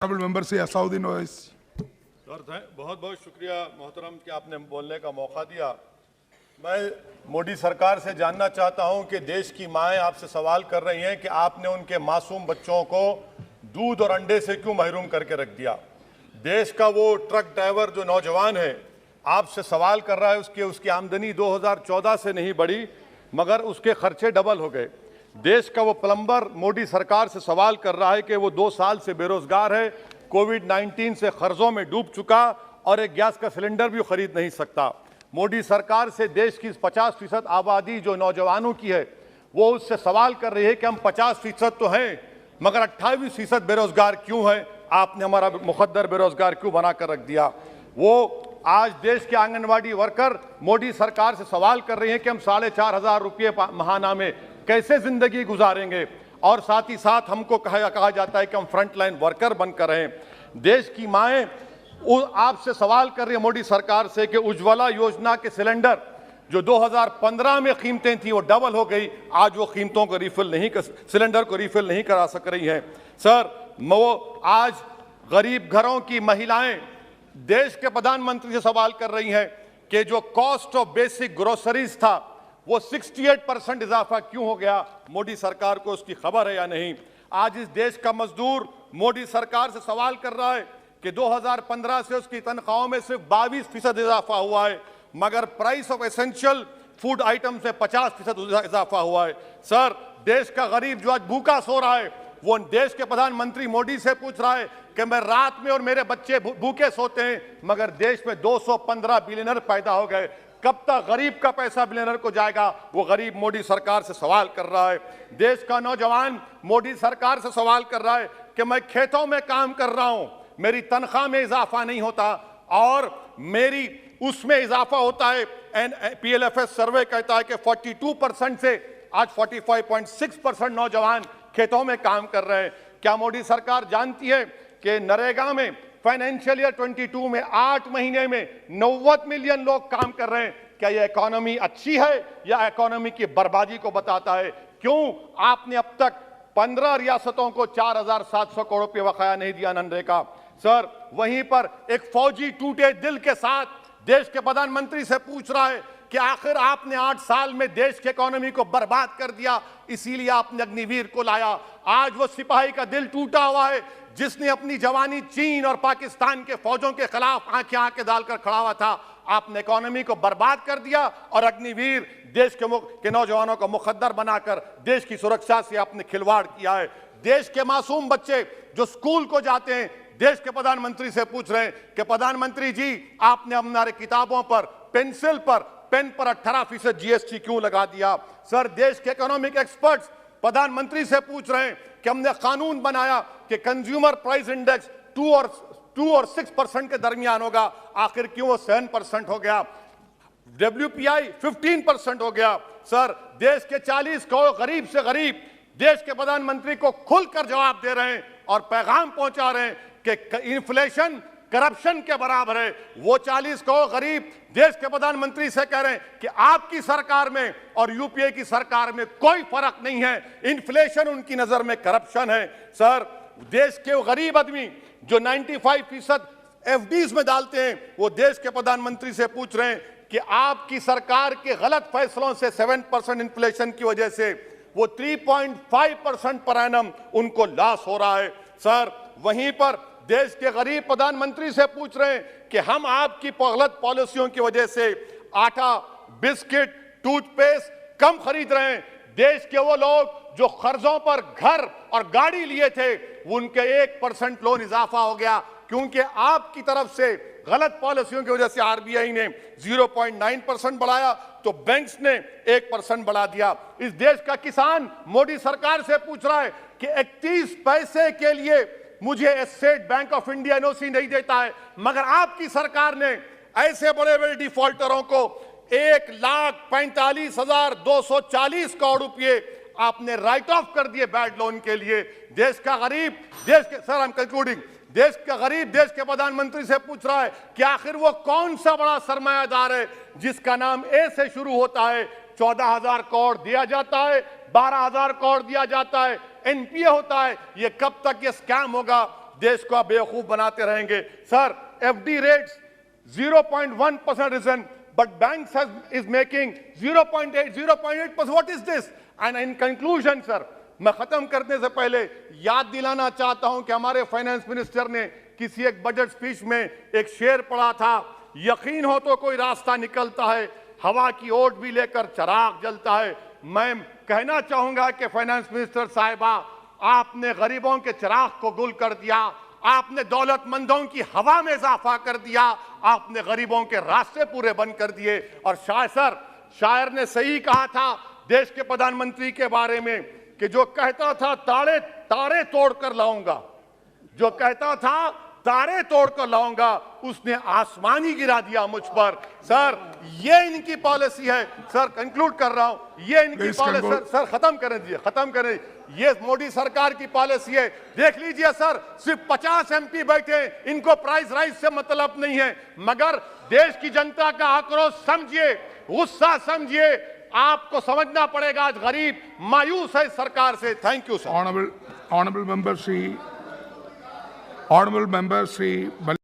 Member से Asaduddin Owaisi. Sir बहुत बहुत शुक्रिया मोहतरम कि आपने बोलने का मौका दिया। मैं मोदी सरकार से जानना चाहता हूं कि देश की माएँ आपसे सवाल कर रही हैं कि आपने उनके मासूम बच्चों को दूध और अंडे से क्यों महरूम करके रख दिया। देश का वो ट्रक ड्राइवर जो नौजवान है आपसे सवाल कर रहा है, उसकी आमदनी 2014 से नहीं बढ़ी मगर उसके खर्चे डबल हो गए। देश का वो प्लम्बर मोदी सरकार से सवाल कर रहा है कि वो 2 साल से बेरोजगार है, कोविड-19 से कर्जों में डूब चुका और एक गैस का सिलेंडर भी खरीद नहीं सकता। मोदी सरकार से देश की 50% आबादी जो नौजवानों की है वो उससे सवाल कर रही है कि हम 50% तो हैं मगर 28% बेरोजगार क्यों हैं, आपने हमारा मुकद्दर बेरोजगार क्यों बना कर रख दिया। वो आज देश के आंगनवाड़ी वर्कर मोदी सरकार से सवाल कर रहे हैं कि हम 4,500 रुपये महाना में कैसे जिंदगी गुजारेंगे और साथ ही साथ हमको कहा जाता है कि हम फ्रंटलाइन वर्कर बनकर रहें। देश की माएँ आपसे सवाल कर रही है मोदी सरकार से कि उज्ज्वला योजना के सिलेंडर जो 2015 में कीमतें थी वो डबल हो गई, आज वो कीमतों को सिलेंडर को रिफिल नहीं करा सक रही हैं। सर वो आज गरीब घरों की महिलाएं देश के प्रधानमंत्री से सवाल कर रही हैं कि जो कॉस्ट ऑफ बेसिक ग्रोसरीज था वो 68% इजाफा क्यों हो गया, मोदी सरकार को उसकी खबर है या नहीं। आज इस देश का मजदूर मोदी सरकार से सवाल कर रहा है कि 2015 से उसकी तनख्वाहों में सिर्फ 22% इजाफा हुआ है मगर price of essential food item से 50% इजाफा हुआ है। सर देश का गरीब जो आज भूखा सो रहा है वो देश के प्रधानमंत्री मोदी से पूछ रहा है कि मैं रात में और मेरे बच्चे भूखे सोते हैं मगर देश में 215 बिलियनर पैदा हो गए, कब तक गरीब का पैसा बिलियनर को जाएगा, वो गरीब मोदी सरकार से सवाल कर रहा है। देश का नौजवान मोदी सरकार से सवाल कर रहा है कि मैं खेतों में काम कर रहा हूं, मेरी तनख्वाह में इजाफा नहीं होता और मेरी उसमें इजाफा होता है। PLFS सर्वे कहता है कि 42% से आज 45.6% नौजवान खेतों में काम कर रहे हैं। क्या मोदी सरकार जानती है कि नरेगा में फाइनेंशियल ईयर 22 में 8 महीने में 90 मिलियन लोग काम कर रहे हैं। क्या यह इकोनॉमी अच्छी है या इकोनॉमी की बर्बादी को बताता है। क्यों आपने अब तक 15 रियासतों को 4,700 करोड़ रुपये बकाया नहीं दिया मनरेगा। सर वहीं पर एक फौजी टूटे दिल के साथ देश के प्रधानमंत्री से पूछ रहा है कि आखिर आपने 8 साल में देश की इकोनॉमी को बर्बाद कर दिया, इसीलिए आपने अग्निवीर को लाया। आज वो सिपाही का दिल टूटा हुआ है जिसने अपनी जवानी चीन और पाकिस्तान के फौजों के खिलाफ आंखें डालकर खड़ा हुआ था। आपने इकोनॉमी को बर्बाद कर दिया और अग्निवीर देश के नौजवानों को मुकद्दर बनाकर देश की सुरक्षा से आपने खिलवाड़ किया है। देश के मासूम बच्चे जो स्कूल को जाते हैं देश के प्रधानमंत्री से पूछ रहे हैं कि प्रधानमंत्री जी आपने हमारे किताबों पर पेंसिल पर पेन पर 18% GST क्यों लगा दिया। सर देश के इकोनॉमिक एक्सपर्ट्स प्रधानमंत्री से पूछ रहे हैं कि हमने कानून बनाया कि कंज्यूमर प्राइस इंडेक्स 2 और 6% के दरमियान होगा, आखिर क्यों वो 7% हो गया। WPI 15% हो गया। सर देश के 40 करोड़ गरीब से गरीब देश के प्रधानमंत्री को खुलकर जवाब दे रहे हैं और पैगाम पहुंचा रहे हैं कि इन्फ्लेशन करप्शन के बराबर है। वो 40 करोड़ गरीब देश के प्रधानमंत्री से कह रहे हैं कि आपकी सरकार में और यूपीए की सरकार में कोई फर्क नहीं है, इन्फ्लेशन उनकी नजर में करप्शन है। सर देश के वो गरीब आदमी जो 95% FDs में डालते हैं वो देश के प्रधानमंत्री से पूछ रहे हैं कि आपकी सरकार के गलत फैसलों से 7% इन्फ्लेशन की वजह से वो 3.5% पर एनम उनको लॉस हो रहा है। सर वहीं पर देश के गरीब प्रधानमंत्री से पूछ रहे हैं कि हम आपकी गलत पॉलिसियों की वजह से आटा, बिस्किट, टूथपेस्ट कम खरीद रहे हैं। देश के वो लोग जो कर्जों पर घर और गाड़ी लिए थे उनके 1% लोन इजाफा हो गया क्योंकि आपकी तरफ से गलत पॉलिसियों की वजह से RBI ने 0.9% बढ़ाया तो बैंक्स ने 1% बढ़ा दिया। इस देश का किसान मोदी सरकार से पूछ रहा है कि 31 पैसे के लिए मुझे state bank of India NOC नहीं देता है मगर आपकी सरकार ने ऐसे बड़े बड़े डिफॉल्टरों को 1,45,240 करोड़ रुपए आपने राइट ऑफ कर दिए बैड लोन के लिए। देश का गरीब देश के प्रधानमंत्री से पूछ रहा है कि आखिर वो कौन सा बड़ा सरमायादार है जिसका नाम ए से शुरू होता है, 14,000 करोड़ दिया जाता है, 12,000 करोड़ दिया जाता है, NPA होता है। ये कब तक ये स्कैम होगा। देश को आप बेवकूफ बनाते रहेंगे। Sir, FD rates 0.1% risen, but banks is making 0.8, 0.8%. What is this? And in conclusion, sir, मैं खत्म करने से पहले याद दिलाना चाहता हूं कि हमारे फाइनेंस मिनिस्टर ने किसी एक बजट स्पीच में एक शेर पढ़ा था, यकीन हो तो कोई रास्ता निकलता है, हवा की ओट भी लेकर चिराग जलता है। मैं कहना चाहूंगा कि फाइनेंस मिनिस्टर साहिबा, आपने गरीबों के चिराग को गुल कर दिया, आपने दौलतमंदों की हवा में इजाफा कर दिया, आपने गरीबों के रास्ते पूरे बंद कर दिए। और शायर ने सही कहा था देश के प्रधानमंत्री के बारे में कि जो कहता था तारे तोड़कर लाऊंगा, जो कहता था तारे तोड़कर लाऊंगा, उसने आसमान ही गिरा दिया मुझ पर। सर, ये इनकी पॉलिसी है। सर, कंक्लूड कर रहा हूं, ये इनकी पॉलिसी। सर, खत्म करें। ये मोदी सरकार की पॉलिसी है। देख लीजिए सर, सिर्फ 50 एमपी बैठे, इनको प्राइस राइज से मतलब नहीं है, मगर देश की जनता का आक्रोश समझिए, गुस्सा समझिए। आपको समझना पड़ेगा, आज गरीब मायूस है सरकार से। Thank you sir. Honorable member Sri